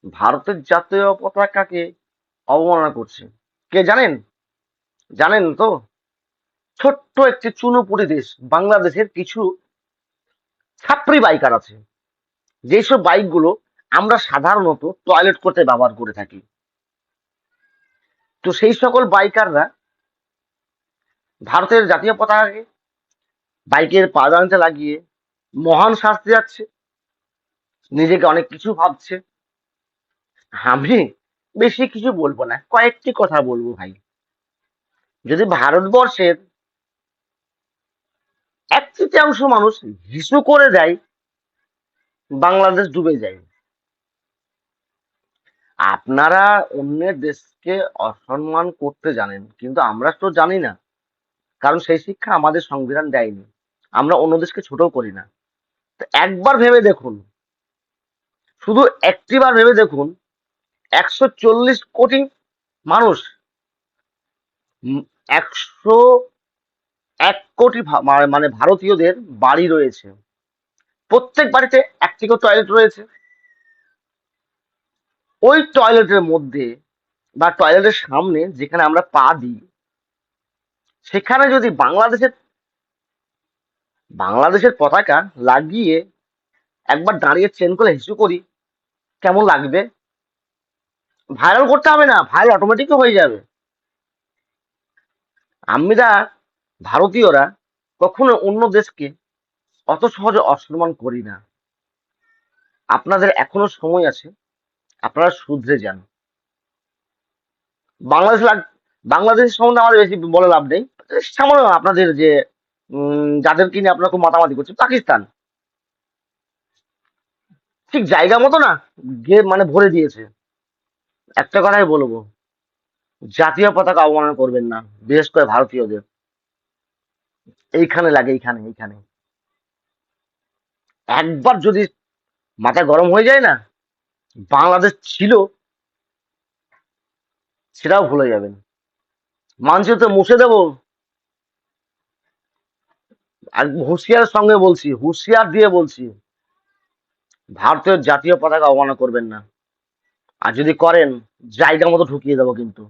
ভারতের জাতীয় পতাকাকে অবমাননা করছে। কে জানেন? জানেন তো? ছোট্ট একটি চুনোপুটি দেশ বাংলাদেশের কিছু ছাত্রী বাইকার আছে, যেসব বাইকগুলো আমরা সাধারণত টয়লেট করতে ব্যবহার করে থাকি। তো সেই সকল বাইকাররা ভারতের জাতীয় পতাকাকে বাইকের পাদানিতে লাগিয়ে মহান শাস্তি যাচ্ছে, নিজেকে অনেক কিছু ভাবছে। আমি বেশি কিছু বলবো না, কয়েকটি কথা বলবো ভাই। যদি ভারতবর্ষের 1/3 মানুষ হিসু করে দেয়, বাংলাদেশ ডুবে যায়। আপনারা অন্যের দেশকে অসম্মান করতে জানেন, কিন্তু আমরা তো জানি না, কারণ সেই শিক্ষা আমাদের সংবিধান দেয়নি। আমরা অন্য দেশকে ছোট করি না। তো একবার ভেবে দেখুন, শুধু একটি বার ভেবে দেখুন, 140 কোটি মানুষ, 101 কোটি মানে ভারতীয়দের বাড়ি রয়েছে। প্রত্যেক বাড়িতে একটি করে টয়লেট রয়েছে। ওই টয়লেটের মধ্যে বা টয়লেটের সামনে যেখানে আমরা পা দিই, সেখানে যদি বাংলাদেশের পতাকা লাগিয়ে একবার দাঁড়িয়ে চেন করে হিসু করি, কেমন লাগবে? ভাইরাল করতে হবে না, ভাইরাল অটোমেটিক হয়ে যাবে। আমরা ভারতীয়রা কখনো অন্য দেশকে অত সহজে অসম্মান করি না। আপনাদের এখনো সময় আছে, আপনারা শুধরে যান। বাংলাদেশ বাংলাদেশ সম্বন্ধে আমাদের বেশি বলে লাভ নেই। সামান্য আপনাদের যে যাদেরকে নিয়ে আপনারা খুব মাতামাতি করছেন, পাকিস্তান ঠিক জায়গা মতো না গিয়ে মানে ভরে দিয়েছে। একটা কথাই বলবো, জাতীয় পতাকা অবমাননা করবেন না, বিশেষ করে ভারতীয়দের। এইখানে লাগে, এইখানে এইখানে একবার যদি মাথা গরম হয়ে যায় না, বাংলাদেশ ছিল সেটাও ভুলে যাবেন। মানচিত্র মুছে দেবো। আর হুঁশিয়ার সঙ্গে বলছি, হুঁশিয়ার দিয়ে বলছি, ভারতের জাতীয় পতাকা অবমাননা করবেন না। আর যদি করেন, জায়গা মতো ঢুকিয়ে দেবো কিন্তু।